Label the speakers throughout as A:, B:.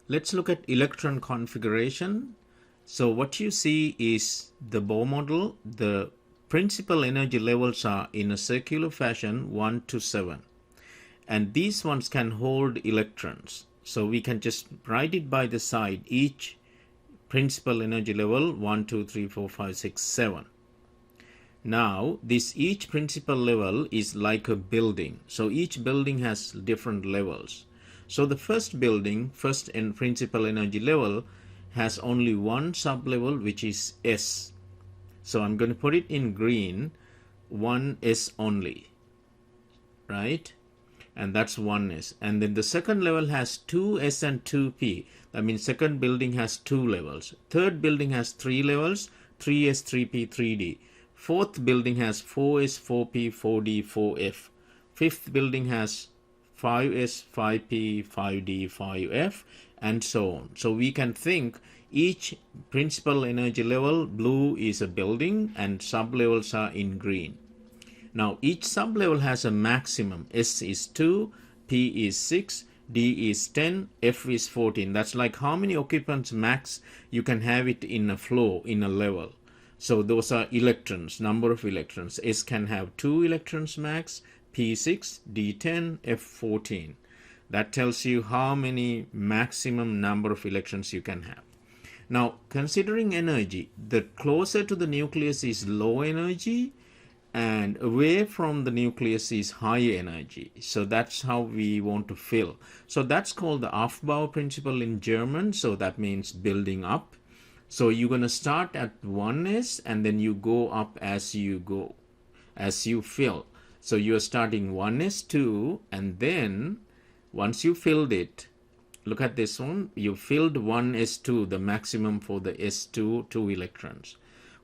A: Let's look at electron configuration. So what you see is the Bohr model. The principal energy levels are in a circular fashion 1 to 7. And these ones can hold electrons. So we can just write it by the side. Each principal energy level 1, 2, 3, 4, 5, 6, 7. Now this each principal level is like a building. So each building has different levels. So the first building, first and principal energy level, has only one sub-level, which is S. So I'm going to put it in green, 1S only, right? And that's 1S. And then the second level has 2S and 2P. That means second building has 2 levels. Third building has 3 levels, 3S, 3P, 3D. Fourth building has 4S, 4P, 4D, 4F. Fifth building has 5S, 5P, 5D, 5F, and so on. So we can think each principal energy level, blue is a building, and sub-levels are in green. Now each sub-level has a maximum. S is 2, P is 6, D is 10, F is 14. That's like how many occupants max you can have it in a flow, in a level. So those are electrons, number of electrons. S can have 2 electrons max, P6, D10, F14. That tells you how many maximum number of electrons you can have. Now, considering energy, the closer to the nucleus is low energy, and away from the nucleus is high energy. So that's how we want to fill. So that's called the Aufbau principle in German. So that means building up. So you're going to start at 1s and then you go up as you go, as you fill. So you're starting 1s2, and then once you filled it, look at this one, you filled 1s2, the maximum for the s2, 2 electrons.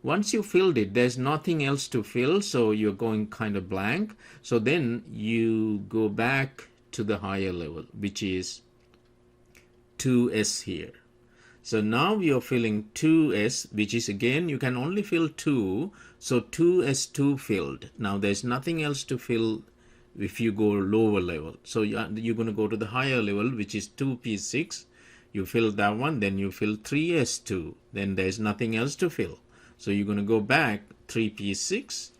A: Once you filled it, there's nothing else to fill, so you're going kind of blank. So then you go back to the higher level, which is 2s here. So now you're filling 2s, which is again, you can only fill 2, so 2s2 filled. Now there's nothing else to fill if you go lower level. So you're going to go to the higher level, which is 2p6. You fill that one, then you fill 3s2. Then there's nothing else to fill. So you're going to go back 3p6,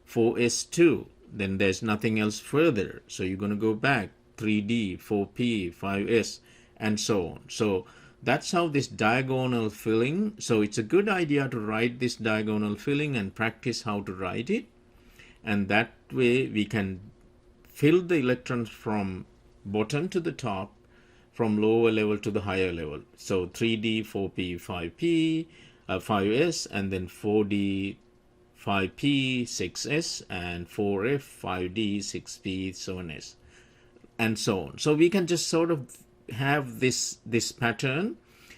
A: 4s2. Then there's nothing else further. So you're going to go back 3d, 4p, 5s, and so on. So that's how this diagonal filling. So it's a good idea to write this diagonal filling and practice how to write it. And that way we can fill the electrons from bottom to the top, from lower level to the higher level. So 3d, 4p, 5p, 5s, and then 4d, 5p, 6s, and 4f, 5d, 6p, 7s, and so on. So we can just sort of have this pattern,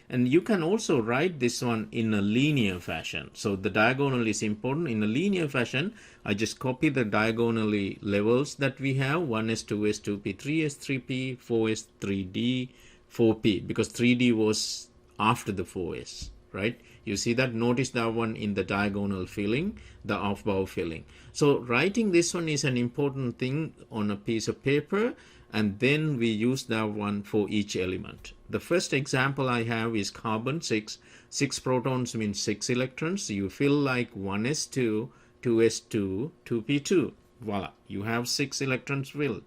A: and you can also write this one in a linear fashion. So the diagonal is important. In a linear fashion, I just copy the diagonally levels that we have, 1s, 2s, 2p, 3s, 3p, 4s, 3d, 4p, because 3d was after the 4s, right? You see that? Notice that one in the diagonal filling, the Aufbau filling. So writing this one is an important thing on a piece of paper, and then we use that one for each element. The first example I have is carbon 6. 6 protons means 6 electrons. You fill like 1s2, 2s2, 2p2. Voila, you have 6 electrons filled.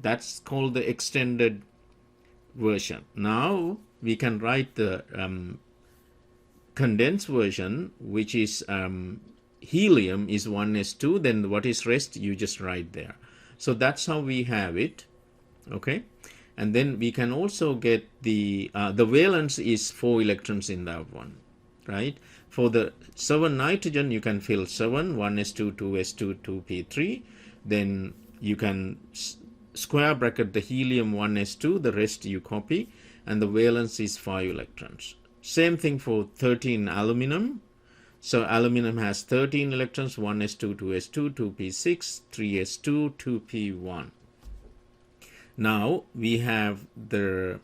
A: That's called the extended version. Now we can write the condensed version, which is helium is 1s2. Then what is rest, you just write there. So that's how we have it. Okay, and then we can also get the valence is 4 electrons in that one, right? For the 7 nitrogen, you can fill 7, 1s2, 2s2, 2p3. Then you can square bracket the helium 1s2, the rest you copy, and the valence is 5 electrons. Same thing for 13 aluminum. So aluminum has 13 electrons, 1s2, 2s2, 2p6, 3s2, 2p1. Now we have the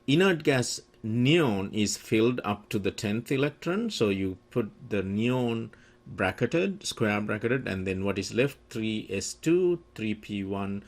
A: inert gas neon is filled up to the 10th electron. So you put the neon bracketed, square bracketed, and then what is left, 3s2, 3p1,